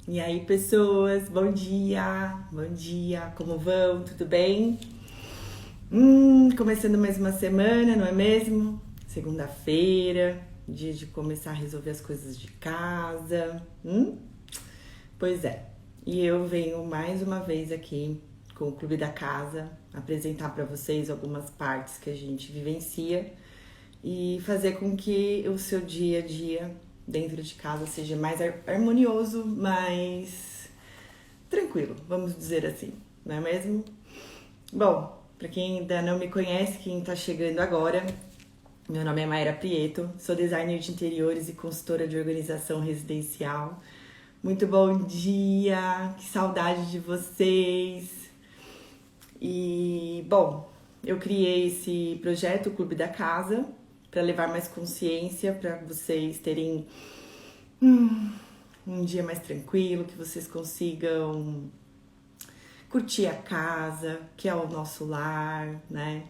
E aí, pessoas, bom dia, como vão? Tudo bem? Começando mais uma semana, não é mesmo? Segunda-feira, dia de começar a resolver as coisas de casa. Pois é, e eu venho mais uma vez aqui com o Clube da Casa apresentar para vocês algumas partes que a gente vivencia e fazer com que o seu dia a dia dentro de casa seja mais harmonioso, mais tranquilo, vamos dizer assim, não é mesmo? Bom, para quem ainda não me conhece, quem está chegando agora, meu nome é Mayra Prieto, sou designer de interiores e consultora de organização residencial. Muito bom dia, que saudade de vocês. E, bom, eu criei esse projeto, o Clube da Casa, para levar mais consciência, para vocês terem um dia mais tranquilo, que vocês consigam curtir a casa, que é o nosso lar, né?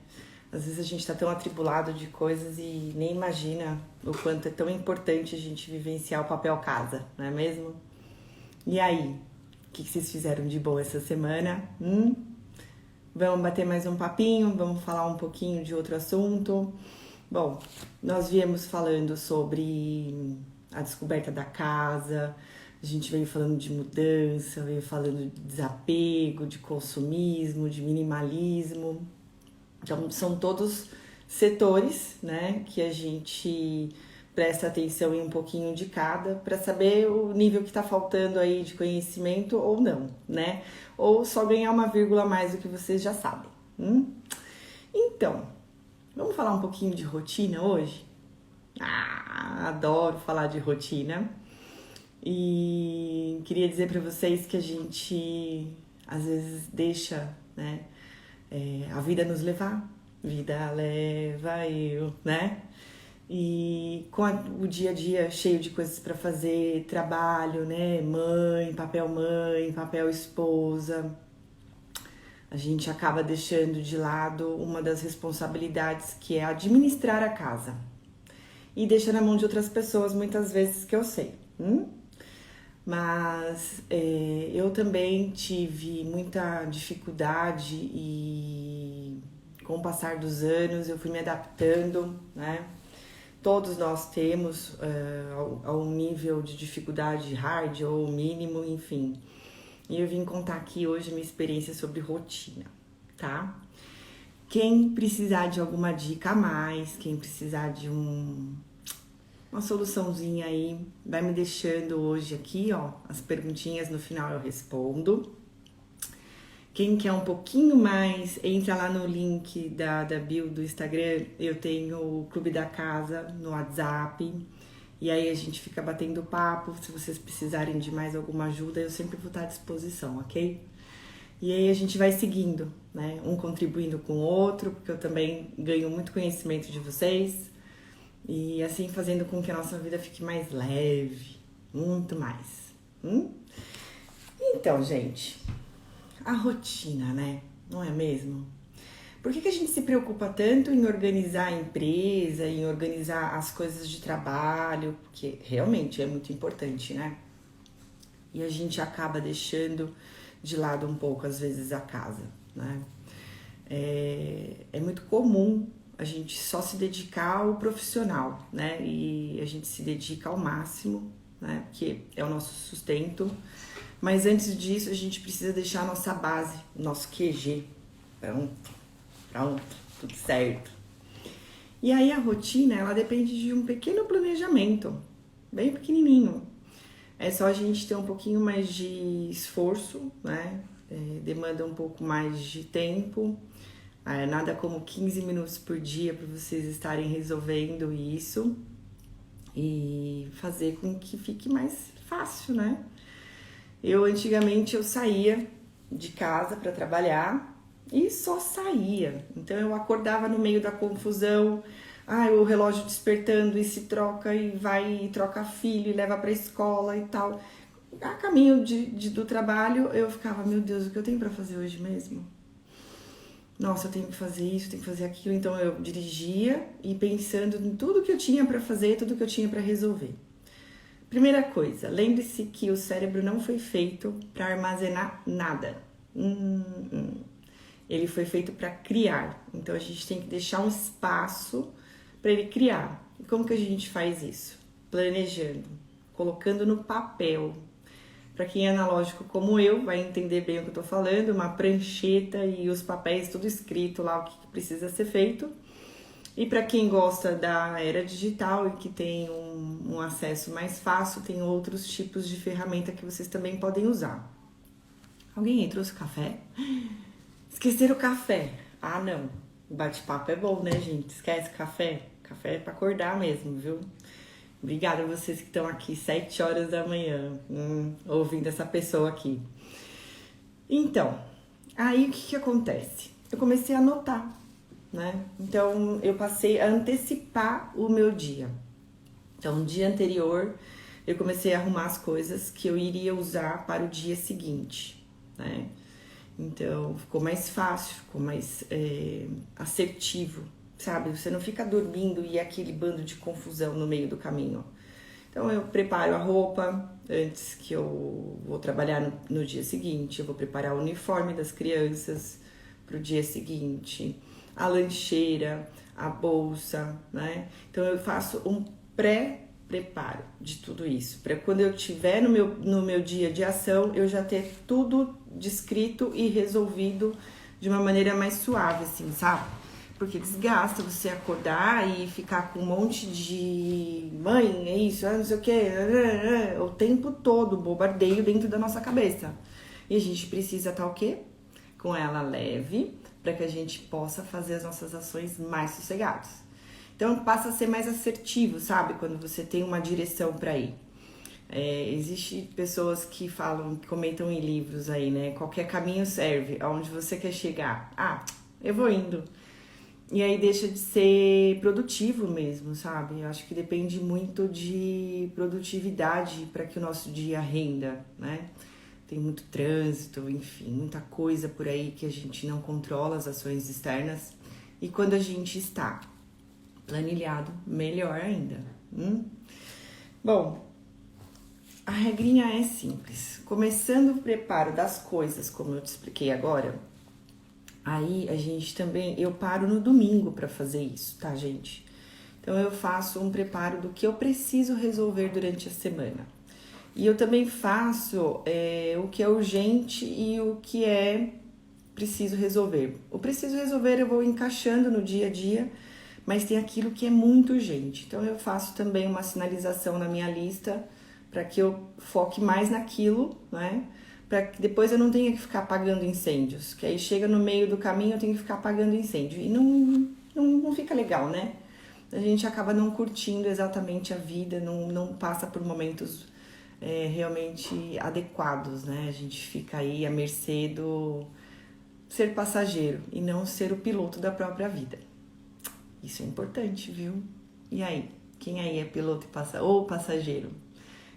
Às vezes a gente tá tão atribulado de coisas e nem imagina o quanto é tão importante a gente vivenciar o papel casa, não é mesmo? E aí, o que vocês fizeram de bom essa semana? Vamos bater mais um papinho, vamos falar um pouquinho de outro assunto. Bom, nós viemos falando sobre a descoberta da casa, a gente veio falando de mudança, veio falando de desapego, de consumismo, de minimalismo. Então, são todos setores, né, que a gente presta atenção em um pouquinho de cada para saber o nível que está faltando aí de conhecimento ou não, né? Ou só ganhar uma vírgula a mais do que vocês já sabem. Então, vamos falar um pouquinho de rotina hoje? Adoro falar de rotina. E queria dizer para vocês que a gente às vezes deixa, né, a vida nos levar. Vida leva eu, né? E com o dia a dia cheio de coisas para fazer, trabalho, né? Mãe, papel esposa, a gente acaba deixando de lado uma das responsabilidades que é administrar a casa. E deixa na mão de outras pessoas muitas vezes que eu sei. Mas eu também tive muita dificuldade e com o passar dos anos eu fui me adaptando, né? Todos nós temos a um nível de dificuldade hard ou mínimo, enfim. E eu vim contar aqui hoje minha experiência sobre rotina, tá? Quem precisar de alguma dica a mais, quem precisar de uma soluçãozinha aí, vai me deixando hoje aqui, ó, as perguntinhas no final eu respondo. Quem quer um pouquinho mais, entra lá no link da bio do Instagram, eu tenho o Clube da Casa no WhatsApp, e aí a gente fica batendo papo, se vocês precisarem de mais alguma ajuda, eu sempre vou estar à disposição, ok? E aí a gente vai seguindo, né? Um contribuindo com o outro, porque eu também ganho muito conhecimento de vocês, e assim fazendo com que a nossa vida fique mais leve, muito mais. Então, gente, a rotina, né? Não é mesmo? Por que a gente se preocupa tanto em organizar a empresa, em organizar as coisas de trabalho? Porque realmente é muito importante, né? E a gente acaba deixando de lado um pouco, às vezes, a casa, né? É muito comum a gente só se dedicar ao profissional, né? E a gente se dedica ao máximo, né? Porque é o nosso sustento. Mas antes disso, a gente precisa deixar a nossa base, o nosso QG. Pronto, tudo certo. E aí a rotina, ela depende de um pequeno planejamento, bem pequenininho. É só a gente ter um pouquinho mais de esforço, né? Demanda um pouco mais de tempo. Nada como 15 minutos por dia para vocês estarem resolvendo isso e fazer com que fique mais fácil, né? Antigamente eu saía de casa para trabalhar e só saía. Então eu acordava no meio da confusão, o relógio despertando e se troca e vai e troca filho e leva para escola e tal. A caminho do trabalho eu ficava, meu Deus, o que eu tenho para fazer hoje mesmo? Nossa, eu tenho que fazer isso, tenho que fazer aquilo. Então eu dirigia e pensando em tudo que eu tinha para fazer, tudo que eu tinha para resolver. Primeira coisa, lembre-se que o cérebro não foi feito para armazenar nada. Ele foi feito para criar. Então a gente tem que deixar um espaço para ele criar. E como que a gente faz isso? Planejando, colocando no papel. Para quem é analógico como eu, vai entender bem o que eu tô falando, uma prancheta e os papéis tudo escrito lá, o que precisa ser feito. E para quem gosta da era digital e que tem um acesso mais fácil, tem outros tipos de ferramenta que vocês também podem usar. Alguém aí trouxe café? Esqueceram o café. Ah, não. O bate-papo é bom, né, gente? Esquece café? Café é pra acordar mesmo, viu? Obrigada a vocês que estão aqui 7 horas da manhã, ouvindo essa pessoa aqui. Então, aí o que acontece? Eu comecei a anotar, né? Então, eu passei a antecipar o meu dia. Então, no dia anterior, eu comecei a arrumar as coisas que eu iria usar para o dia seguinte, né? Então, ficou mais fácil, ficou mais assertivo, sabe? Você não fica dormindo e aquele bando de confusão no meio do caminho. Então, eu preparo a roupa antes que eu vou trabalhar no dia seguinte. Eu vou preparar o uniforme das crianças para o dia seguinte, a lancheira, a bolsa, né? Então, eu faço um pré-preparo de tudo isso, para quando eu estiver no meu dia de ação, eu já ter tudo descrito e resolvido de uma maneira mais suave, assim, sabe? Porque desgasta você acordar e ficar com um monte de mãe, é isso, não sei o que, o tempo todo, bombardeio dentro da nossa cabeça. E a gente precisa estar o quê? Com ela leve, para que a gente possa fazer as nossas ações mais sossegadas. Então passa a ser mais assertivo, sabe? Quando você tem uma direção para ir. Existem pessoas que falam, que comentam em livros aí, né? Qualquer caminho serve, aonde você quer chegar. Ah, eu vou indo. E aí deixa de ser produtivo mesmo, sabe? Eu acho que depende muito de produtividade para que o nosso dia renda, né? Tem muito trânsito, enfim, muita coisa por aí que a gente não controla, as ações externas. E quando a gente está planilhado, melhor ainda. Bom, a regrinha é simples. Começando o preparo das coisas, como eu te expliquei agora, aí a gente também, eu paro no domingo para fazer isso, tá, gente? Então eu faço um preparo do que eu preciso resolver durante a semana. E eu também faço o que é urgente e o que é preciso resolver. O preciso resolver eu vou encaixando no dia a dia, mas tem aquilo que é muito urgente. Então eu faço também uma sinalização na minha lista para que eu foque mais naquilo, né? Para que depois eu não tenha que ficar apagando incêndios, que aí chega no meio do caminho eu tenho que ficar apagando incêndio e não fica legal, né? A gente acaba não curtindo exatamente a vida, não passa por momentos realmente adequados, né? A gente fica aí à mercê do ser passageiro e não ser o piloto da própria vida. Isso é importante, viu? E aí, quem aí é piloto ou passageiro?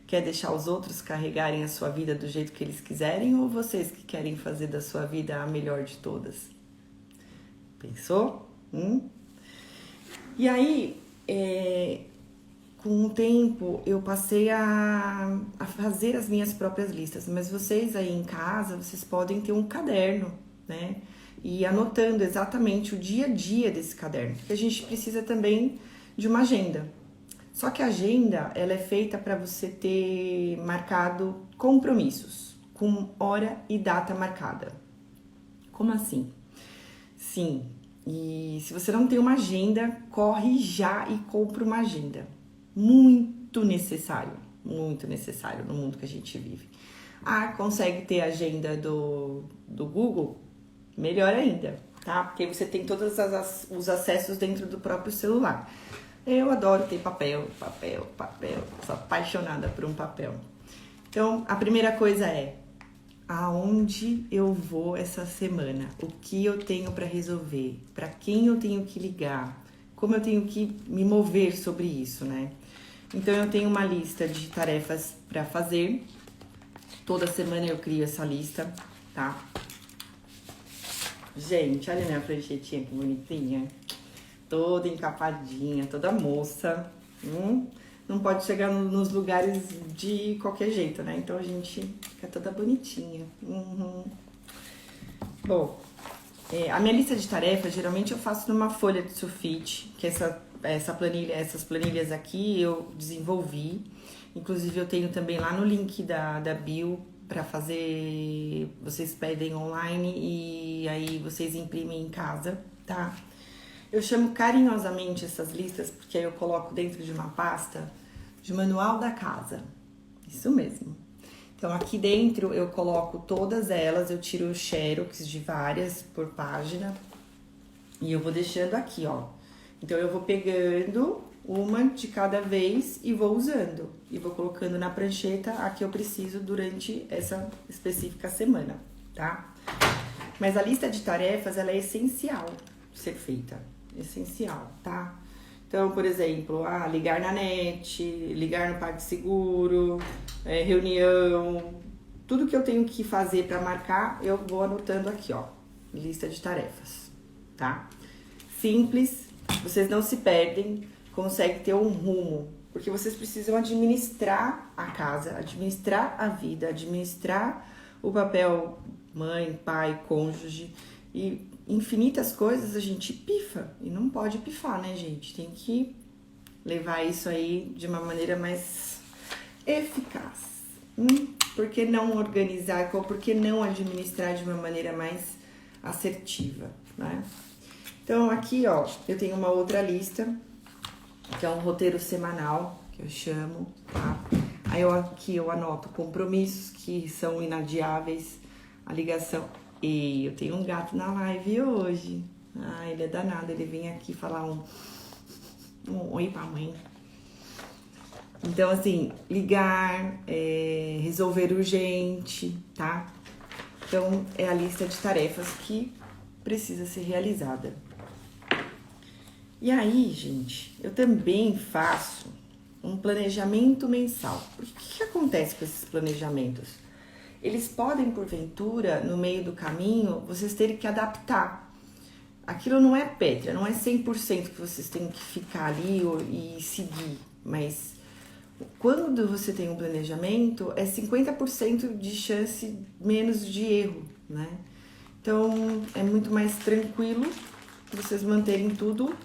Quer deixar os outros carregarem a sua vida do jeito que eles quiserem ou vocês que querem fazer da sua vida a melhor de todas? Pensou? E aí, com o tempo, eu passei a fazer as minhas próprias listas, mas vocês aí em casa, vocês podem ter um caderno, né? E anotando exatamente o dia a dia desse caderno, porque a gente precisa também de uma agenda. Só que a agenda, ela é feita para você ter marcado compromissos, com hora e data marcada. Como assim? Sim, e se você não tem uma agenda, corre já e compra uma agenda. Muito necessário no mundo que a gente vive. Consegue ter a agenda do Google? Melhor ainda, tá? Porque você tem todos os acessos dentro do próprio celular. Eu adoro ter papel, sou apaixonada por um papel. Então, a primeira coisa é aonde eu vou essa semana, o que eu tenho para resolver, para quem eu tenho que ligar, como eu tenho que me mover sobre isso, né? Então, eu tenho uma lista de tarefas para fazer. Toda semana eu crio essa lista, tá? Gente, olha minha pranchetinha que bonitinha. Toda encapadinha, toda moça. não pode chegar nos lugares de qualquer jeito, né? Então a gente fica toda bonitinha. Uhum. Bom, a minha lista de tarefas, geralmente eu faço numa folha de sulfite, que essas planilhas aqui eu desenvolvi. Inclusive eu tenho também lá no link da bio para fazer, vocês pedem online e aí vocês imprimem em casa, tá? Eu chamo carinhosamente essas listas porque aí eu coloco dentro de uma pasta de manual da casa, isso mesmo. Então aqui dentro eu coloco todas elas, eu tiro o xerox de várias por página e eu vou deixando aqui, ó. Então eu vou pegando uma de cada vez e vou usando. E vou colocando na prancheta a que eu preciso durante essa específica semana, tá? Mas a lista de tarefas, ela é essencial ser feita. Essencial, tá? Então, por exemplo, ligar na net, ligar no PagSeguro, reunião, tudo que eu tenho que fazer para marcar, eu vou anotando aqui, ó, lista de tarefas, tá? Simples, vocês não se perdem, conseguem ter um rumo, porque vocês precisam administrar a casa, administrar a vida, administrar o papel mãe, pai, cônjuge e infinitas coisas a gente pifa e não pode pifar, né, gente? Tem que levar isso aí de uma maneira mais eficaz. Por que não organizar? Por que não administrar de uma maneira mais assertiva, né? Então aqui, ó, eu tenho uma outra lista, que é um roteiro semanal, que eu chamo, tá? Aí aqui eu anoto compromissos que são inadiáveis, a ligação. E eu tenho um gato na live hoje. Ele é danado, ele vem aqui falar um oi pra mãe. Então, assim, ligar, resolver urgente, tá? Então, é a lista de tarefas que precisa ser realizada. E aí, gente, eu também faço um planejamento mensal. O que acontece com esses planejamentos? Eles podem, porventura, no meio do caminho, vocês terem que adaptar. Aquilo não é pétrea, não é 100% que vocês têm que ficar ali e seguir. Mas quando você tem um planejamento, é 50% de chance menos de erro, né? Então, é muito mais tranquilo vocês manterem tudo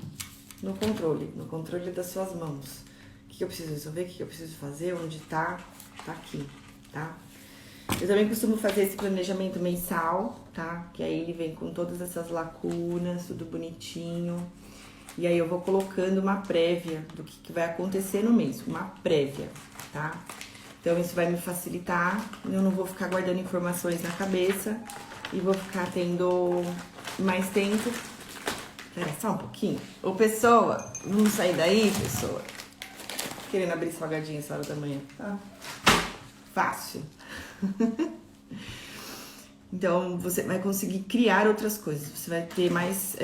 no controle das suas mãos. O que eu preciso resolver, o que eu preciso fazer, onde tá aqui, tá? Eu também costumo fazer esse planejamento mensal, tá? Que aí ele vem com todas essas lacunas, tudo bonitinho. E aí eu vou colocando uma prévia do que vai acontecer no mês, uma prévia, tá? Então isso vai me facilitar, eu não vou ficar guardando informações na cabeça e vou ficar tendo mais tempo. Espera só um pouquinho. Ô, pessoa, vamos sair daí, pessoa? Querendo abrir salgadinho essa hora da manhã, tá? Fácil. Então, você vai conseguir criar outras coisas. Você vai ter mais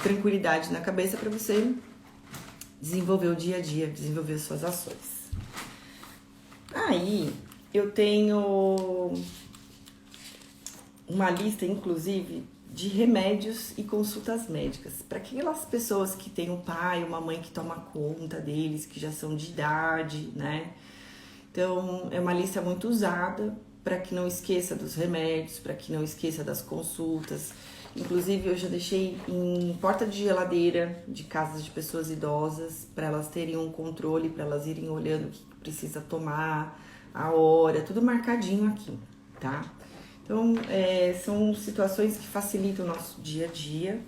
tranquilidade na cabeça para você desenvolver o dia a dia, desenvolver as suas ações. Aí, eu tenho uma lista, inclusive, de remédios e consultas médicas. Para aquelas pessoas que têm um pai, uma mãe que toma conta deles, que já são de idade, né? Então, é uma lista muito usada para que não esqueça dos remédios, para que não esqueça das consultas. Inclusive, eu já deixei em porta de geladeira de casas de pessoas idosas, para elas terem um controle, para elas irem olhando o que precisa tomar, a hora, tudo marcadinho aqui, tá? Então, são situações que facilitam o nosso dia a dia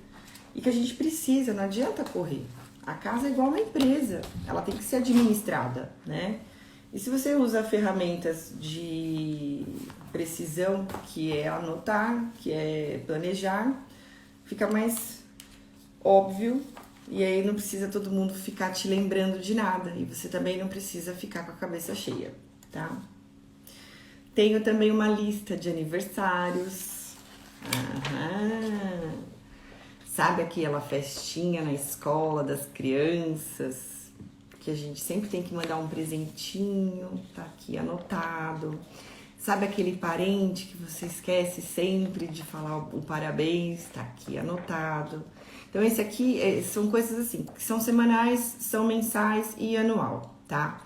e que a gente precisa, não adianta correr. A casa é igual uma empresa, ela tem que ser administrada, né? E se você usa ferramentas de precisão, que é anotar, que é planejar, fica mais óbvio e aí não precisa todo mundo ficar te lembrando de nada e você também não precisa ficar com a cabeça cheia, tá? Tenho também uma lista de aniversários. Sabe aquela festinha na escola das crianças? Que a gente sempre tem que mandar um presentinho, tá aqui anotado. Sabe aquele parente que você esquece sempre de falar o parabéns, tá aqui anotado. Então esse aqui são coisas assim, que são semanais, são mensais e anual, tá?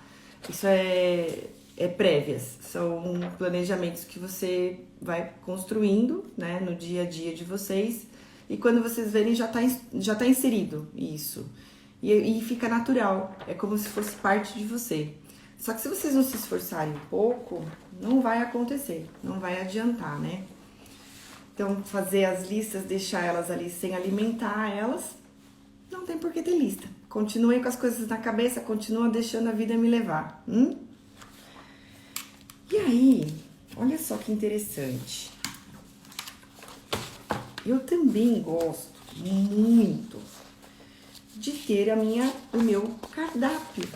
Isso é prévias, são planejamentos que você vai construindo, né, no dia a dia de vocês, e quando vocês verem já tá inserido isso, e fica natural, é como se fosse parte de você. Só que se vocês não se esforçarem um pouco, não vai acontecer, não vai adiantar, né? Então, fazer as listas, deixar elas ali sem alimentar elas, não tem por que ter lista. Continuem com as coisas na cabeça, continua deixando a vida me levar. E aí, olha só que interessante. Eu também gosto muito de ter o meu cardápio.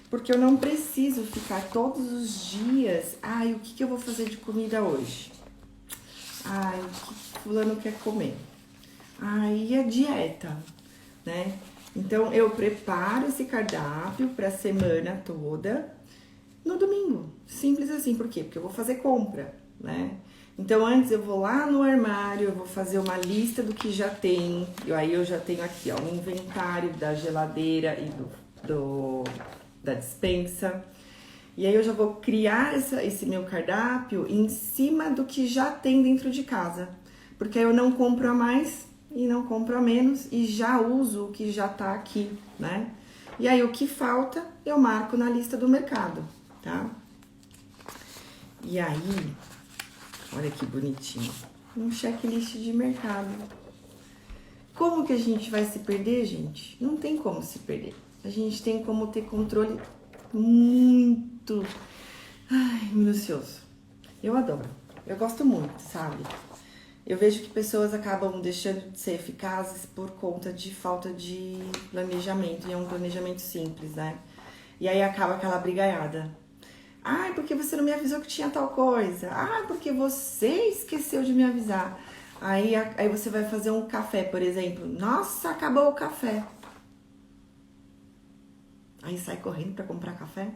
Porque eu não preciso ficar todos os dias, o que eu vou fazer de comida hoje? O que fulano quer comer? E a dieta, né? Então, eu preparo esse cardápio para a semana toda no domingo. Simples assim, por quê? Porque eu vou fazer compra, né? Então, antes eu vou lá no armário, eu vou fazer uma lista do que já tem. Aí eu já tenho aqui, ó, um inventário da geladeira e da despensa. E aí eu já vou criar esse meu cardápio em cima do que já tem dentro de casa. Porque aí eu não compro a mais e não compro a menos e já uso o que já tá aqui, né? E aí o que falta eu marco na lista do mercado, tá? E aí, olha que bonitinho, um checklist de mercado. Como que a gente vai se perder, gente? Não tem como se perder. A gente tem como ter controle muito minucioso. Eu adoro, eu gosto muito, sabe? Eu vejo que pessoas acabam deixando de ser eficazes por conta de falta de planejamento, e é um planejamento simples, né? E aí acaba aquela brigaiada. Porque você não me avisou que tinha tal coisa. Porque você esqueceu de me avisar. Aí você vai fazer um café, por exemplo. Nossa, acabou o café. Aí sai correndo para comprar café.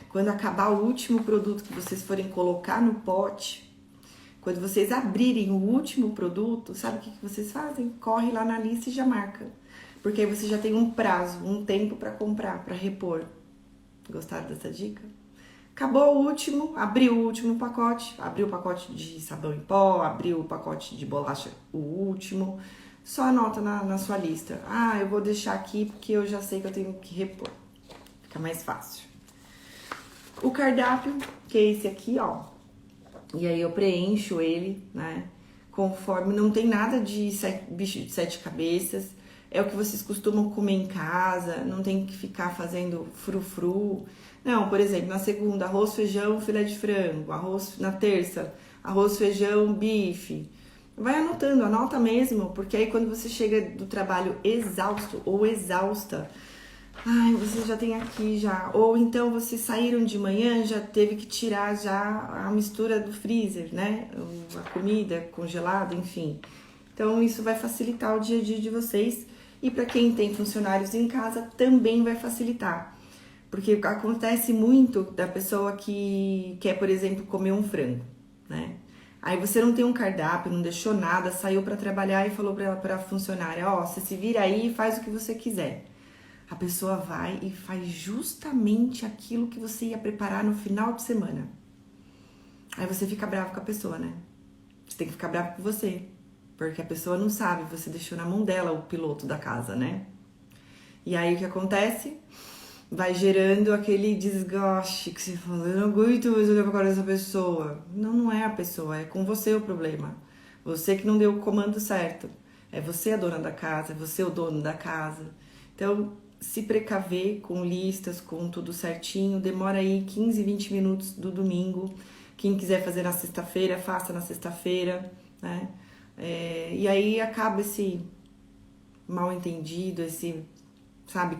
Quando acabar o último produto que vocês forem colocar no pote, quando vocês abrirem o último produto, sabe o que vocês fazem? Corre lá na lista e já marca. Porque aí você já tem um prazo, um tempo para comprar, para repor. Gostaram dessa dica? Acabou o último, abriu o último pacote, abriu o pacote de sabão em pó, abriu o pacote de bolacha, o último. Só anota na sua lista. Eu vou deixar aqui porque eu já sei que eu tenho que repor. Fica mais fácil. O cardápio, que é esse aqui, ó. E aí eu preencho ele, né? Conforme, não tem nada de bicho de 7 cabeças. É o que vocês costumam comer em casa, não tem que ficar fazendo frufru. Não, por exemplo, na segunda, arroz, feijão, filé de frango. Na terça, arroz, feijão, bife. Vai anotando, anota mesmo, porque aí quando você chega do trabalho exausto ou exausta, você já tem aqui já. Ou então vocês saíram de manhã, já teve que tirar já a mistura do freezer, né? A comida congelada, enfim. Então isso vai facilitar o dia a dia de vocês. E para quem tem funcionários em casa, também vai facilitar. Porque acontece muito da pessoa que quer, por exemplo, comer um frango, né? Aí você não tem um cardápio, não deixou nada, saiu para trabalhar e falou para a funcionária, você se vira aí e faz o que você quiser. A pessoa vai e faz justamente aquilo que você ia preparar no final de semana. Aí você fica bravo com a pessoa, né? Você tem que ficar bravo com você. Porque a pessoa não sabe, você deixou na mão dela o piloto da casa, né? E aí o que acontece? Vai gerando aquele desgaste que você fala, eu não aguento mais olhar pra cara dessa pessoa. Não é a pessoa, é com você o problema. Você que não deu o comando certo. É você a dona da casa, é você o dono da casa. Então, se precaver com listas, com tudo certinho, demora aí 15, 20 minutos do domingo. Quem quiser fazer na sexta-feira, faça na sexta-feira, né? E aí acaba esse mal entendido, esse,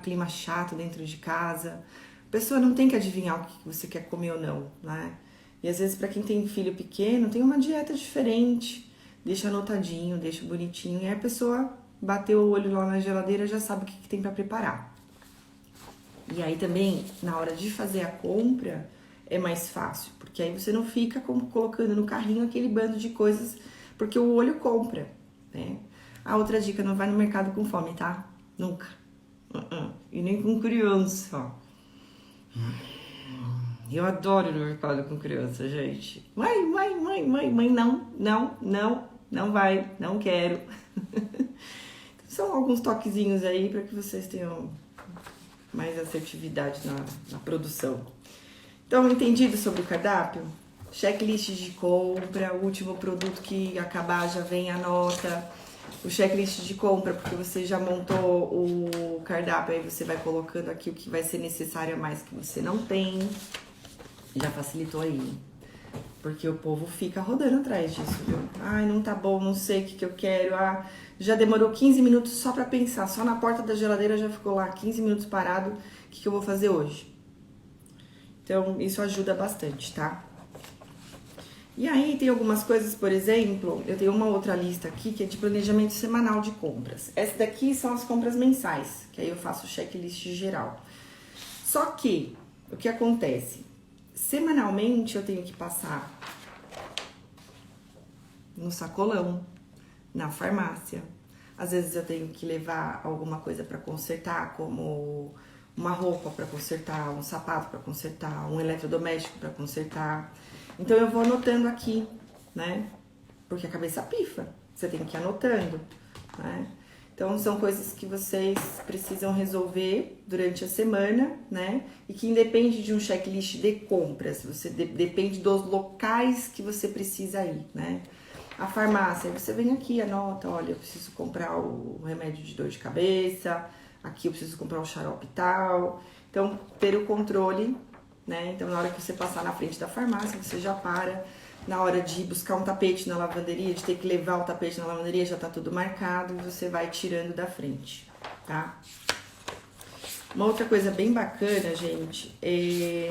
clima chato dentro de casa. A pessoa não tem que adivinhar o que você quer comer ou não, né? E às vezes para quem tem filho pequeno, tem uma dieta diferente. Deixa anotadinho, deixa bonitinho. E aí a pessoa bateu o olho lá na geladeira, já sabe o que tem para preparar. E aí também, na hora de fazer a compra, é mais fácil. Porque aí você não fica colocando no carrinho aquele bando de coisas, porque o olho compra, né? A outra dica, não vai no mercado com fome, tá? Nunca. E nem com criança. Eu adoro ir no mercado com criança, gente. Mãe, não vai, não quero. São alguns toquezinhos aí para que vocês tenham mais assertividade na produção. Então, entendido sobre o cardápio? Checklist de compra, o último produto que acabar já vem a nota. O checklist de compra, porque você já montou o cardápio, aí você vai colocando aqui o que vai ser necessário a mais que você não tem. Já facilitou aí. Porque o povo fica rodando atrás disso, viu? Ai, não tá bom, não sei o que eu quero. Ah, já demorou 15 minutos só pra pensar. Só na porta da geladeira já ficou lá 15 minutos parado. O que eu vou fazer hoje? Então, isso ajuda bastante, tá? E aí, tem algumas coisas, por exemplo, eu tenho uma outra lista aqui que é de planejamento semanal de compras. Essa daqui são as compras mensais, que aí eu faço o checklist geral. Só que, o que acontece? Semanalmente eu tenho que passar no sacolão, na farmácia. Às vezes eu tenho que levar alguma coisa para consertar, como uma roupa para consertar, um sapato para consertar, um eletrodoméstico para consertar. Então eu vou anotando aqui, né? Porque a cabeça pifa, você tem que ir anotando, né? Então são coisas que vocês precisam resolver durante a semana, né? E que independe de um checklist de compras, você depende dos locais que você precisa ir, né? A farmácia, você vem aqui, anota, olha, eu preciso comprar o remédio de dor de cabeça, aqui eu preciso comprar o xarope tal. Então, ter o controle, né? Então, na hora que você passar na frente da farmácia, você já para. Na hora de buscar um tapete na lavanderia, de ter que levar o tapete na lavanderia, já tá tudo marcado e você vai tirando da frente, tá? Uma outra coisa bem bacana, gente, é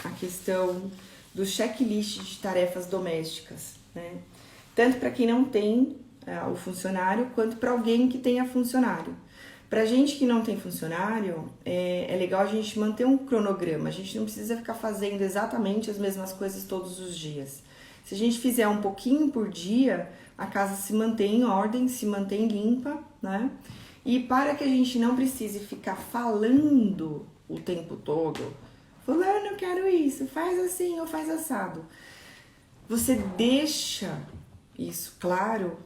a questão do checklist de tarefas domésticas, né? Tanto para quem não tem o funcionário, quanto para alguém que tenha funcionário. Pra gente que não tem funcionário, é legal a gente manter um cronograma. A gente não precisa ficar fazendo exatamente as mesmas coisas todos os dias. Se a gente fizer um pouquinho por dia, a casa se mantém em ordem, se mantém limpa, né? E para que a gente não precise ficar falando o tempo todo, fulano, eu quero isso, faz assim ou faz assado. Você deixa isso claro.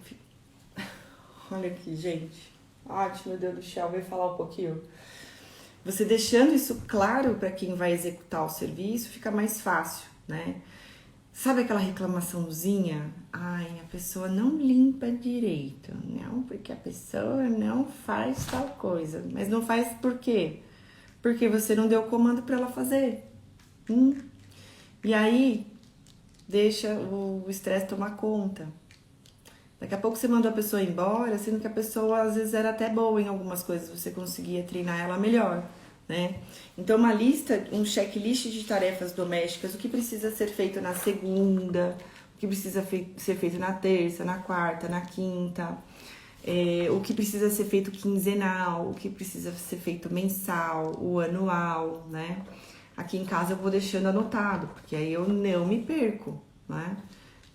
Olha aqui, gente. Ótimo, meu Deus do céu, vem falar um pouquinho. Você deixando isso claro para quem vai executar o serviço, fica mais fácil, né? Sabe aquela reclamaçãozinha? Ai, a pessoa não limpa direito. Não, porque a pessoa não faz tal coisa. Mas não faz por quê? Porque você não deu comando para ela fazer. E aí, deixa o estresse tomar conta. Daqui a pouco você mandou a pessoa embora, sendo que a pessoa às vezes era até boa em algumas coisas, você conseguia treinar ela melhor, né? Então, uma lista, um checklist de tarefas domésticas, o que precisa ser feito na segunda, o que precisa ser feito na terça, na quarta, na quinta, o que precisa ser feito quinzenal, o que precisa ser feito mensal, o anual, né? Aqui em casa eu vou deixando anotado, porque aí eu não me perco, né?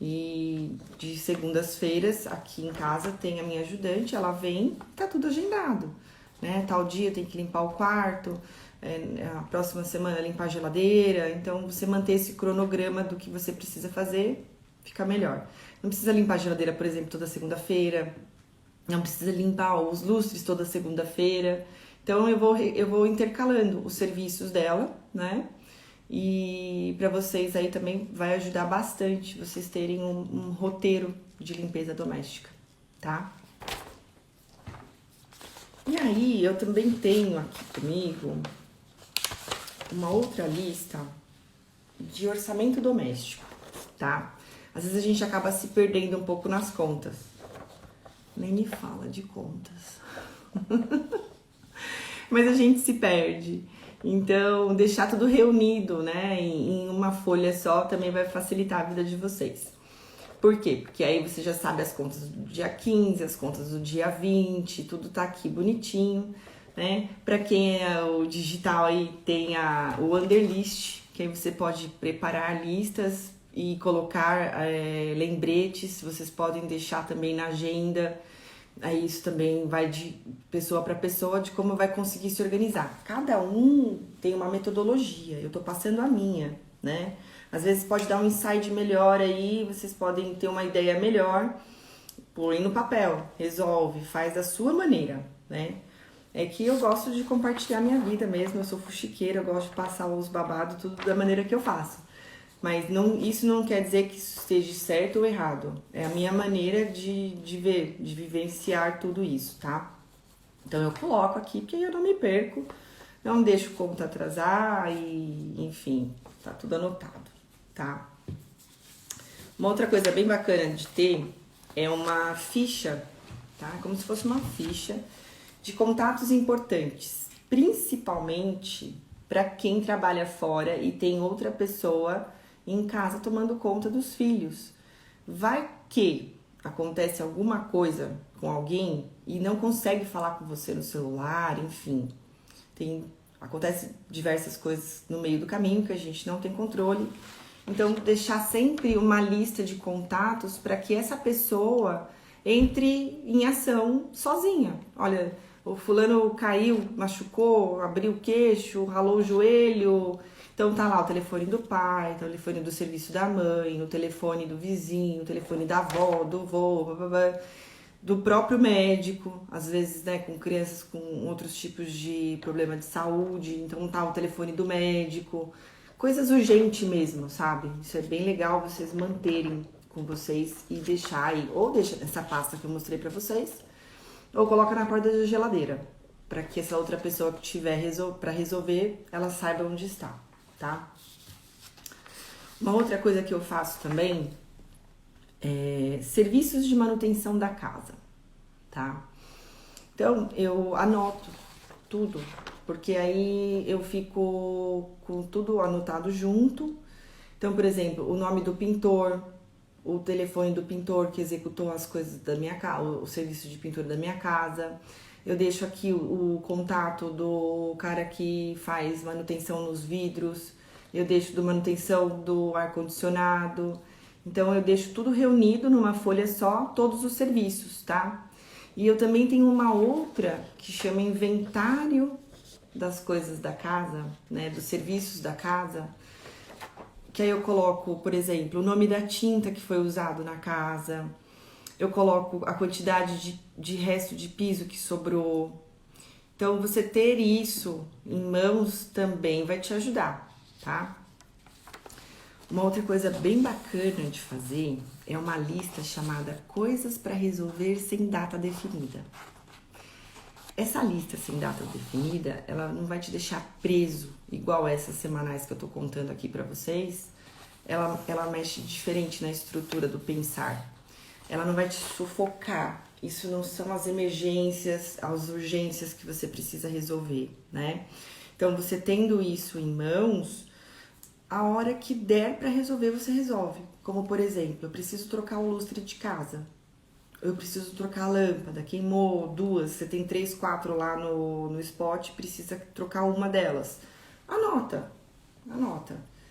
E de segundas-feiras, aqui em casa, tem a minha ajudante, ela vem, tá tudo agendado, né? Tal dia tem que limpar o quarto, a próxima semana limpar a geladeira. Então, você manter esse cronograma do que você precisa fazer, fica melhor. Não precisa limpar a geladeira, por exemplo, toda segunda-feira, não precisa limpar os lustres toda segunda-feira. Então, eu vou intercalando os serviços dela, né? E para vocês aí também vai ajudar bastante vocês terem um roteiro de limpeza doméstica, tá? E aí eu também tenho aqui comigo uma outra lista de orçamento doméstico, tá? Às vezes a gente acaba se perdendo um pouco nas contas. Nem me fala de contas. Mas a gente se perde. Então, deixar tudo reunido, né, em uma folha só também vai facilitar a vida de vocês. Por quê? Porque aí você já sabe as contas do dia 15, as contas do dia 20, tudo tá aqui bonitinho, né? Para quem é o digital aí, tem o Underlist, que aí você pode preparar listas e colocar lembretes, vocês podem deixar também na agenda. Aí isso também vai de pessoa para pessoa de como vai conseguir se organizar. Cada um tem uma metodologia, eu tô passando a minha, né? Às vezes pode dar um insight melhor aí, vocês podem ter uma ideia melhor, põe no papel, resolve, faz da sua maneira, né? É que eu gosto de compartilhar minha vida mesmo, eu sou fuxiqueira, eu gosto de passar os babados, tudo da maneira que eu faço. Mas não, isso não quer dizer que isso esteja certo ou errado. É a minha maneira de ver, de vivenciar tudo isso, tá? Então eu coloco aqui porque eu não me perco, não deixo conta atrasar e, enfim, tá tudo anotado, tá? Uma outra coisa bem bacana de ter é uma ficha, tá? Como se fosse uma ficha de contatos importantes, principalmente para quem trabalha fora e tem outra pessoa em casa tomando conta dos filhos. Vai que acontece alguma coisa com alguém e não consegue falar com você no celular, enfim. Acontece diversas coisas no meio do caminho que a gente não tem controle. Então, deixar sempre uma lista de contatos para que essa pessoa entre em ação sozinha. Olha, o fulano caiu, machucou, abriu o queixo, ralou o joelho. Então tá lá o telefone do pai, o telefone do serviço da mãe, o telefone do vizinho, o telefone da avó, do vô, blá, blá, blá, do próprio médico, às vezes, né, com crianças com outros tipos de problema de saúde, então tá o telefone do médico, coisas urgentes mesmo, sabe? Isso é bem legal vocês manterem com vocês e deixar aí, ou deixa nessa pasta que eu mostrei pra vocês, ou coloca na porta da geladeira, para que essa outra pessoa que tiver para resolver, ela saiba onde está, tá? Uma outra coisa que eu faço também é serviços de manutenção da casa, tá? Então, eu anoto tudo, porque aí eu fico com tudo anotado junto. Então, por exemplo, o nome do pintor, o telefone do pintor que executou as coisas da minha casa, o serviço de pintura da minha casa. Eu deixo aqui o contato do cara que faz manutenção nos vidros. Eu deixo do manutenção do ar-condicionado. Então, eu deixo tudo reunido numa folha só, todos os serviços, tá? E eu também tenho uma outra que chama inventário das coisas da casa, né? Dos serviços da casa. Que aí eu coloco, por exemplo, o nome da tinta que foi usado na casa. Eu coloco a quantidade de resto de piso que sobrou. Então, você ter isso em mãos também vai te ajudar, tá? Uma outra coisa bem bacana de fazer é uma lista chamada Coisas para Resolver Sem Data Definida. Essa lista sem data definida, ela não vai te deixar preso, igual essas semanais que eu tô contando aqui para vocês. Ela mexe diferente na estrutura do pensar. Ela não vai te sufocar. Isso não são as emergências, as urgências que você precisa resolver, né? Então, você tendo isso em mãos, a hora que der para resolver, você resolve. Como, por exemplo, eu preciso trocar o lustre de casa. Eu preciso trocar a lâmpada, queimou duas, você tem 3, 4 lá no spot, precisa trocar uma delas. Anota.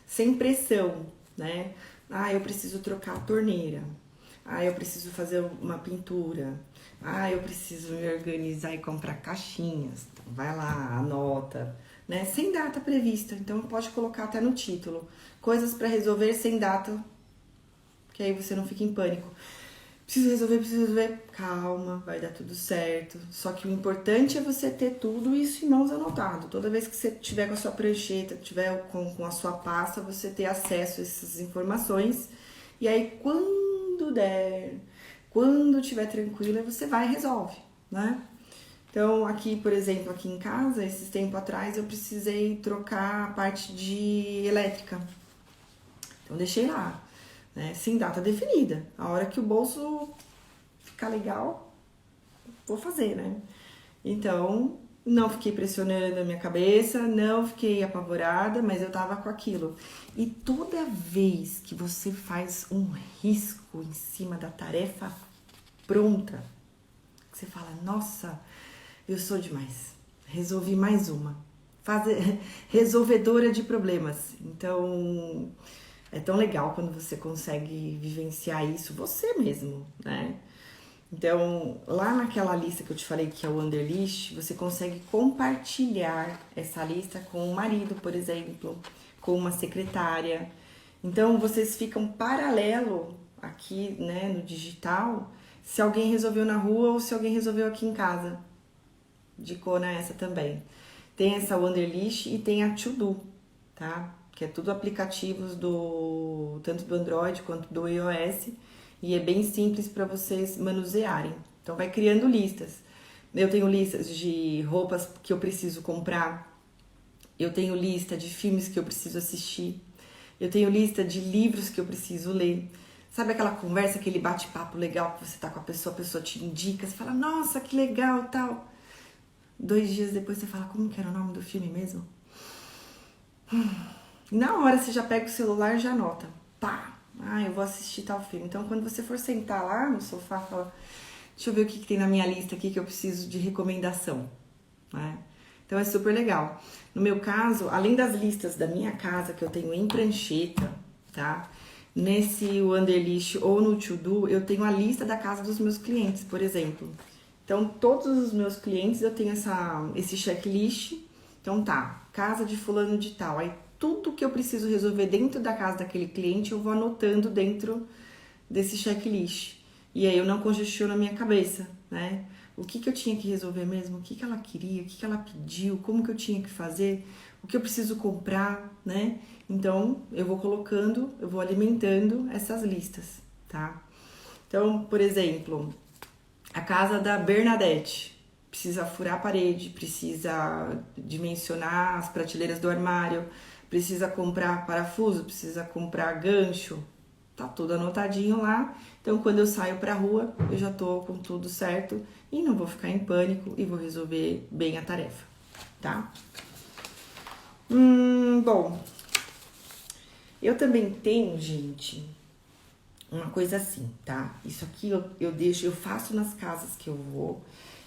Sem pressão, né? Ah, eu preciso trocar a torneira. Ah, eu preciso fazer uma pintura. Ah, eu preciso me organizar e comprar caixinhas. Então, vai lá, anota, né? Sem data prevista. Então, pode colocar até no título. Coisas para resolver sem data, que aí você não fica em pânico. Preciso resolver. Calma, vai dar tudo certo. Só que o importante é você ter tudo isso em mãos anotado. Toda vez que você tiver com a sua prancheta, tiver com a sua pasta, você ter acesso a essas informações. E aí, quando der, quando tiver tranquila, você vai e resolve, né? Então, aqui, por exemplo, aqui em casa, esses tempos atrás, eu precisei trocar a parte de elétrica. Então, deixei lá, né? Sem data definida. A hora que o bolso ficar legal, vou fazer, né? Então, não fiquei pressionando a minha cabeça, não fiquei apavorada, mas eu tava com aquilo. E toda vez que você faz um risco em cima da tarefa pronta, você fala, nossa, eu sou demais, resolvi mais uma. Resolvedora de problemas. Então, é tão legal quando você consegue vivenciar isso você mesmo, né? Então, lá naquela lista que eu te falei que é o Underlist, você consegue compartilhar essa lista com o marido, por exemplo, com uma secretária. Então, vocês ficam paralelo aqui, né, no digital, se alguém resolveu na rua ou se alguém resolveu aqui em casa. Dicona essa também. Tem essa Wanderlist e tem a To Do, tá? Que é tudo aplicativos tanto do Android quanto do iOS e é bem simples para vocês manusearem. Então vai criando listas. Eu tenho listas de roupas que eu preciso comprar. Eu tenho lista de filmes que eu preciso assistir. Eu tenho lista de livros que eu preciso ler. Sabe aquela conversa, aquele bate-papo legal que você tá com a pessoa te indica, você fala, nossa, que legal, tal. 2 dias depois você fala, como que era o nome do filme mesmo? E na hora você já pega o celular e já anota. Pá! Eu vou assistir tal filme. Então, quando você for sentar lá no sofá, fala, deixa eu ver o que tem na minha lista aqui que eu preciso de recomendação. Né? Então, é super legal. No meu caso, além das listas da minha casa, que eu tenho em prancheta, tá? Nesse Wanderlist ou no To Do, eu tenho a lista da casa dos meus clientes, por exemplo. Então, todos os meus clientes eu tenho esse checklist. Então, tá, casa de fulano de tal. Aí, tudo que eu preciso resolver dentro da casa daquele cliente, eu vou anotando dentro desse checklist. E aí, eu não congestiono a minha cabeça, né? O que eu tinha que resolver mesmo? O que ela queria? O que ela pediu? Como que eu tinha que fazer? O que eu preciso comprar, né? Então, eu vou colocando, eu vou alimentando essas listas, tá? Então, por exemplo, a casa da Bernadette precisa furar a parede, precisa dimensionar as prateleiras do armário, precisa comprar parafuso, precisa comprar gancho, tá tudo anotadinho lá. Então, quando eu saio pra rua, eu já tô com tudo certo e não vou ficar em pânico e vou resolver bem a tarefa, tá? Bom, eu também tenho, gente, uma coisa assim, tá? Isso aqui eu faço nas casas que eu vou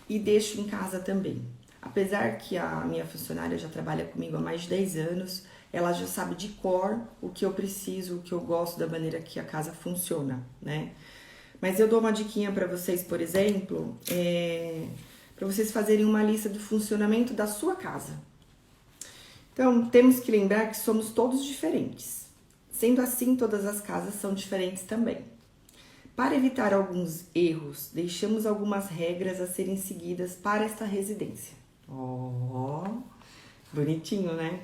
e deixo em casa também. Apesar que a minha funcionária já trabalha comigo há mais de 10 anos, ela já sabe de cor o que eu preciso, o que eu gosto da maneira que a casa funciona, né? Mas eu dou uma diquinha para vocês, por exemplo, para vocês fazerem uma lista do funcionamento da sua casa. Então, temos que lembrar que somos todos diferentes. Sendo assim, todas as casas são diferentes também. Para evitar alguns erros, deixamos algumas regras a serem seguidas para esta residência. Bonitinho, né?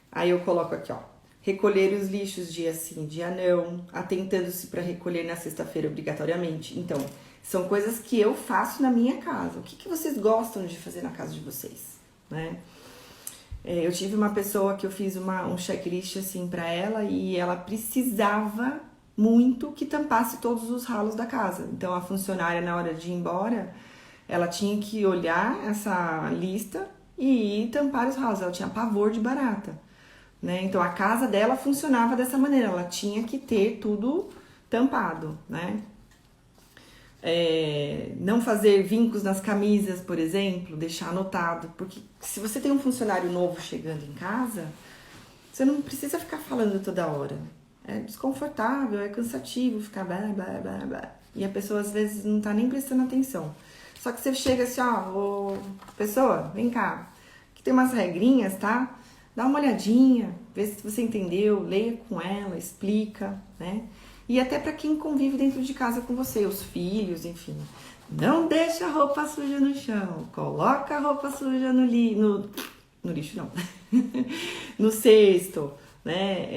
Aí eu coloco aqui, ó. Recolher os lixos dia sim, dia não, atentando-se para recolher na sexta-feira obrigatoriamente. Então, são coisas que eu faço na minha casa. O que vocês gostam de fazer na casa de vocês, né? Eu tive uma pessoa que eu fiz um checklist assim para ela e ela precisava muito que tampasse todos os ralos da casa. Então a funcionária, na hora de ir embora, ela tinha que olhar essa lista e ir tampar os ralos. Ela tinha pavor de barata, né? Então a casa dela funcionava dessa maneira, ela tinha que ter tudo tampado, né? Não fazer vincos nas camisas, por exemplo, deixar anotado, porque se você tem um funcionário novo chegando em casa, você não precisa ficar falando toda hora. É desconfortável, é cansativo ficar blá, blá, blá, blá. E a pessoa às vezes não tá nem prestando atenção. Só que você chega assim, ó, pessoa, vem cá, aqui tem umas regrinhas, tá? Dá uma olhadinha, vê se você entendeu, leia com ela, explica, né? E até para quem convive dentro de casa com você, os filhos, enfim. Não deixa a roupa suja no chão, coloca a roupa suja no lixo, não, no cesto, né?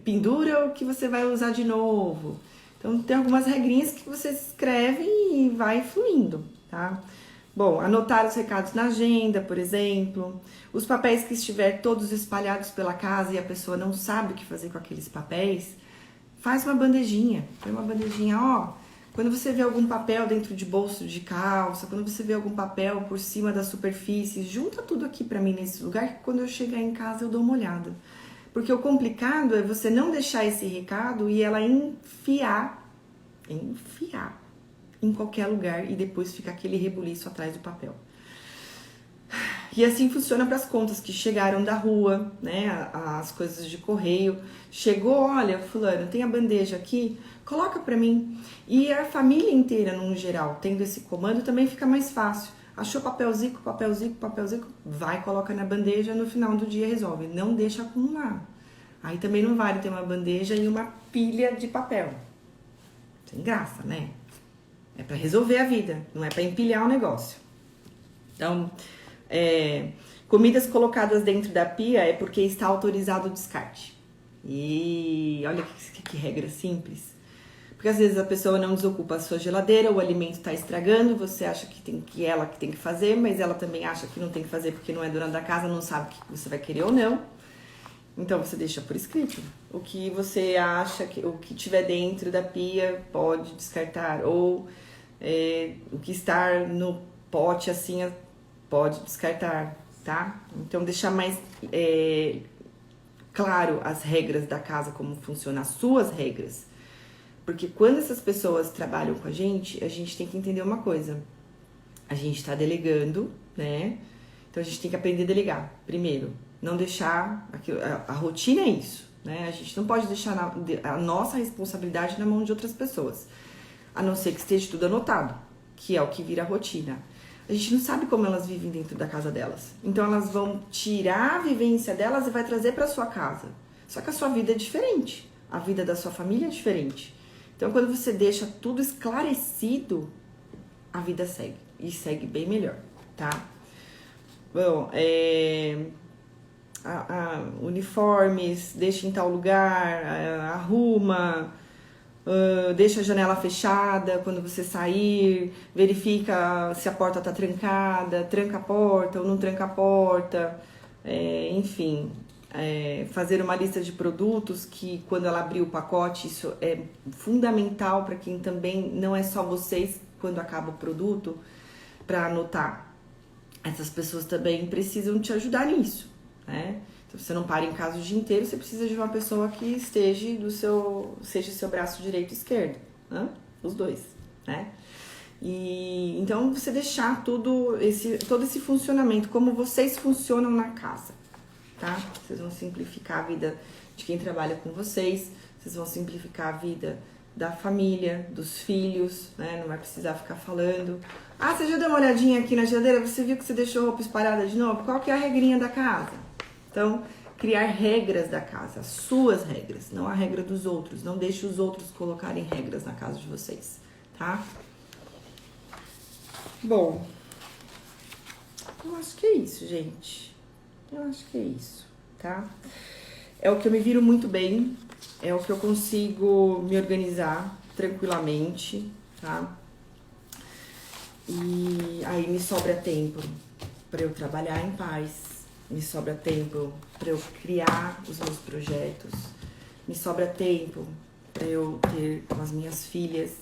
Pendura o que você vai usar de novo. Então, tem algumas regrinhas que você escreve e vai fluindo, tá? Bom, anotar os recados na agenda, por exemplo. Os papéis que estiver todos espalhados pela casa e a pessoa não sabe o que fazer com aqueles papéis, faz uma bandejinha. Põe uma bandejinha, ó. Quando você vê algum papel dentro de bolso de calça, quando você vê algum papel por cima da superfície, junta tudo aqui pra mim nesse lugar que quando eu chegar em casa eu dou uma olhada. Porque o complicado é você não deixar esse recado e ela enfiar em qualquer lugar e depois fica aquele rebuliço atrás do papel. E assim funciona para as contas que chegaram da rua, né? As coisas de correio. Chegou, olha, fulano, tem a bandeja aqui, coloca para mim. E a família inteira, no geral, tendo esse comando, também fica mais fácil. Achou papelzinho, vai, coloca na bandeja, no final do dia resolve. Não deixa acumular. Aí também não vale ter uma bandeja e uma pilha de papel. Sem graça, né? É para resolver a vida, não é para empilhar o negócio. Então, comidas colocadas dentro da pia é porque está autorizado o descarte. E olha que regra simples. Porque às vezes a pessoa não desocupa a sua geladeira, o alimento está estragando, você acha que ela que tem que fazer, mas ela também acha que não tem que fazer porque não é dona da casa, não sabe o que você vai querer ou não. Então você deixa por escrito. O que você acha que o que tiver dentro da pia pode descartar, ou o que está no pote assim pode descartar, tá? Então deixar mais claro as regras da casa, como funcionam as suas regras. Porque quando essas pessoas trabalham com a gente tem que entender uma coisa. A gente está delegando, né? Então a gente tem que aprender a delegar. Primeiro, não deixar... A rotina é isso, né? A gente não pode deixar a nossa responsabilidade na mão de outras pessoas. A não ser que esteja tudo anotado, que é o que vira a rotina. A gente não sabe como elas vivem dentro da casa delas. Então elas vão tirar a vivência delas e vai trazer para sua casa. Só que a sua vida é diferente. A vida da sua família é diferente. Então, quando você deixa tudo esclarecido, a vida segue. E segue bem melhor, tá? Bom, uniformes, deixa em tal lugar, arruma, deixa a janela fechada quando você sair, verifica se a porta tá trancada, tranca a porta ou não tranca a porta, enfim... fazer uma lista de produtos que quando ela abrir o pacote, isso é fundamental para quem também não é só vocês quando acaba o produto, para anotar. Essas pessoas também precisam te ajudar nisso, né? Então você não para em casa o dia inteiro, você precisa de uma pessoa que seja seu braço direito e esquerdo, né? Os dois, né? E então você deixar todo esse funcionamento, como vocês funcionam na casa. Tá? Vocês vão simplificar a vida de quem trabalha com vocês, vocês vão simplificar a vida da família, dos filhos, né? Não vai precisar ficar falando. Ah, você já deu uma olhadinha aqui na geladeira? Você viu que você deixou roupa espalhada de novo? Qual que é a regrinha da casa? Então, criar regras da casa, suas regras, não a regra dos outros. Não deixe os outros colocarem regras na casa de vocês, tá? Bom, eu acho que é isso, gente. Eu acho que é isso, tá? É o que eu me viro muito bem, é o que eu consigo me organizar tranquilamente, tá? E aí me sobra tempo para eu trabalhar em paz, me sobra tempo para eu criar os meus projetos, me sobra tempo para eu ter com as minhas filhas,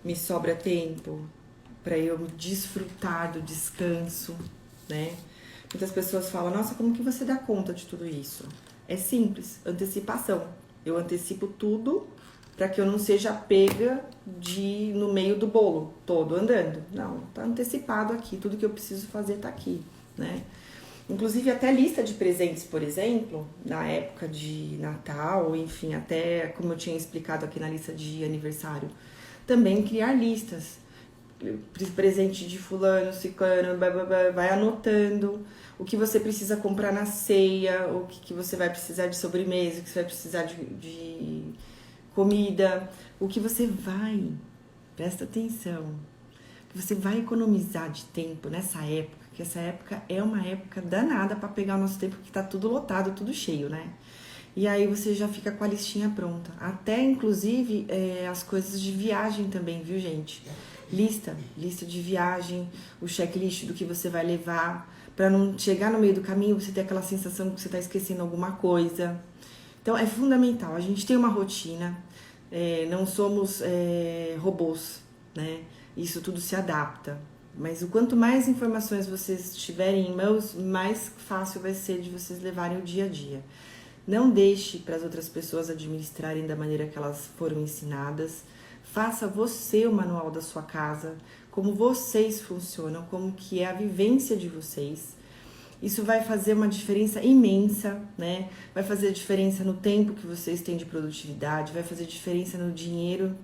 me sobra tempo para eu desfrutar do descanso, né? Muitas pessoas falam, nossa, como que você dá conta de tudo isso? É simples, antecipação. Eu antecipo tudo para que eu não seja pega no meio do bolo, todo andando. Não, tá antecipado aqui, tudo que eu preciso fazer tá aqui, né? Inclusive até lista de presentes, por exemplo, na época de Natal, enfim, até como eu tinha explicado aqui na lista de aniversário, também criar listas. Presente de fulano, ciclano, vai anotando o que você precisa comprar na ceia, o que você vai precisar de sobremesa, o que você vai precisar de comida, o que você vai, presta atenção, que você vai economizar de tempo nessa época, que essa época é uma época danada para pegar o nosso tempo, que tá tudo lotado, tudo cheio, né? E aí você já fica com a listinha pronta. Até, inclusive, as coisas de viagem também, viu, gente? Lista de viagem, o checklist do que você vai levar, para não chegar no meio do caminho você ter aquela sensação de que você está esquecendo alguma coisa. Então, é fundamental. A gente tem uma rotina, não somos robôs, né? Isso tudo se adapta. Mas o quanto mais informações vocês tiverem em mãos, mais fácil vai ser de vocês levarem o dia a dia. Não deixe para as outras pessoas administrarem da maneira que elas foram ensinadas. Faça você o manual da sua casa, como vocês funcionam, como que é a vivência de vocês. Isso vai fazer uma diferença imensa, né? Vai fazer diferença no tempo que vocês têm de produtividade, vai fazer diferença no dinheiro,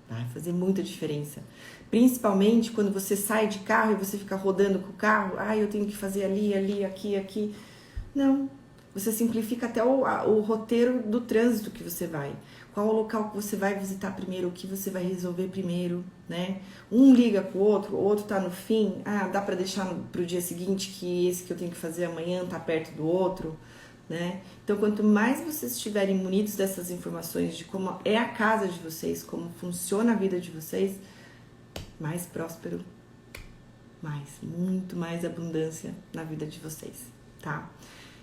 vai fazer muita diferença. Principalmente quando você sai de carro e você fica rodando com o carro, eu tenho que fazer ali, aqui. Não, você simplifica até o roteiro do trânsito que você vai. Qual o local que você vai visitar primeiro, o que você vai resolver primeiro, né? Um liga pro outro, o outro tá no fim, dá pra deixar pro dia seguinte que esse que eu tenho que fazer amanhã tá perto do outro, né? Então, quanto mais vocês estiverem munidos dessas informações de como é a casa de vocês, como funciona a vida de vocês, mais próspero, muito mais abundância na vida de vocês, tá?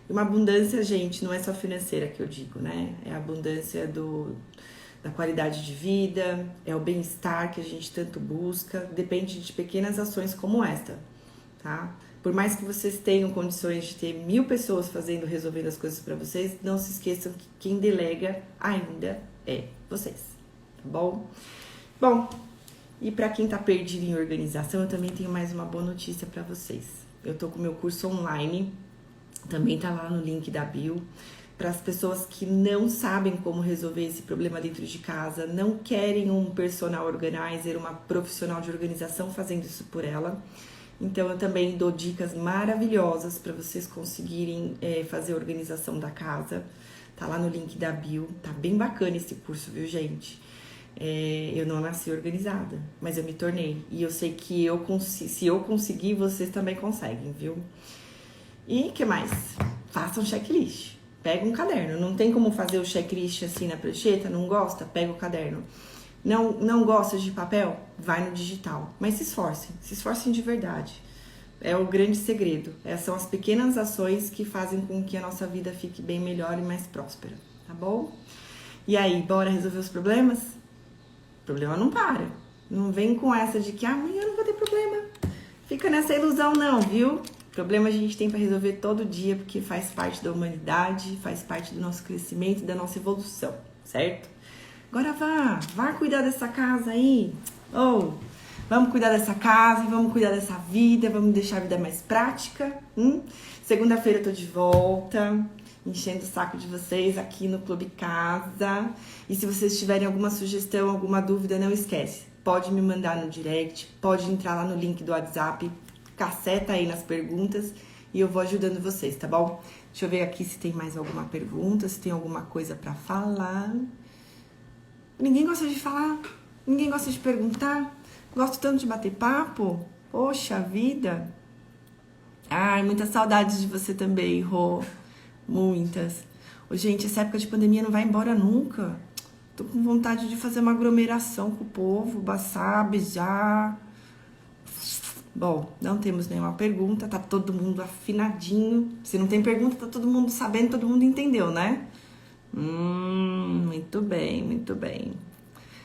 E uma abundância, gente, não é só financeira que eu digo, né? É a abundância da qualidade de vida, é o bem-estar que a gente tanto busca, depende de pequenas ações como esta, tá? Por mais que vocês tenham condições de ter 1000 pessoas resolvendo as coisas para vocês, não se esqueçam que quem delega ainda é vocês, tá bom? Bom, e para quem tá perdido em organização, eu também tenho mais uma boa notícia para vocês. Eu tô com o meu curso online, também tá lá no link da bio, para as pessoas que não sabem como resolver esse problema dentro de casa, não querem um personal organizer, uma profissional de organização fazendo isso por ela. Então eu também dou dicas maravilhosas para vocês conseguirem fazer a organização da casa. Tá lá no link da bio, tá bem bacana esse curso, viu, gente? Eu não nasci organizada, mas eu me tornei. E eu sei que se eu conseguir, vocês também conseguem, viu? E o que mais? Façam checklist. Pega um caderno. Não tem como fazer o checklist assim na prancheta? Não gosta? Pega o caderno. Não gosta de papel? Vai no digital. Mas se esforcem de verdade. É o grande segredo. Essas são as pequenas ações que fazem com que a nossa vida fique bem melhor e mais próspera, tá bom? E aí, bora resolver os problemas? O problema não para. Não vem com essa de que amanhã eu não vou ter problema. Fica nessa ilusão não, viu? Problema a gente tem para resolver todo dia, porque faz parte da humanidade, faz parte do nosso crescimento e da nossa evolução, certo? Agora vá cuidar dessa casa aí. Vamos cuidar dessa casa, vamos cuidar dessa vida, vamos deixar a vida mais prática. Segunda-feira eu tô de volta, enchendo o saco de vocês aqui no Clube Casa. E se vocês tiverem alguma sugestão, alguma dúvida, não esquece. Pode me mandar no direct, pode entrar lá no link do WhatsApp, caceta aí nas perguntas e eu vou ajudando vocês, tá bom? Deixa eu ver aqui se tem mais alguma pergunta, se tem alguma coisa pra falar. Ninguém gosta de falar? Ninguém gosta de perguntar? Gosto tanto de bater papo? Poxa vida! Ai, muitas saudades de você também, Rô. Muitas. Gente, essa época de pandemia não vai embora nunca. Tô com vontade de fazer uma aglomeração com o povo, abraçar, beijar. Bom, não temos nenhuma pergunta, tá todo mundo afinadinho. Se não tem pergunta, tá todo mundo sabendo, todo mundo entendeu, né? Muito bem, muito bem.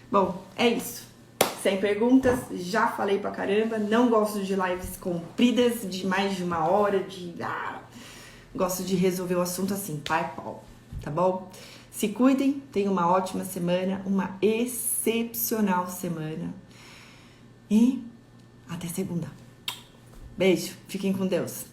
Bom, é isso. Sem perguntas, já falei pra caramba. Não gosto de lives compridas, de mais de 1 hora, gosto de resolver o assunto assim, pai pau, tá bom? Se cuidem, tenham uma ótima semana, uma excepcional semana. E até segunda. Beijo, fiquem com Deus.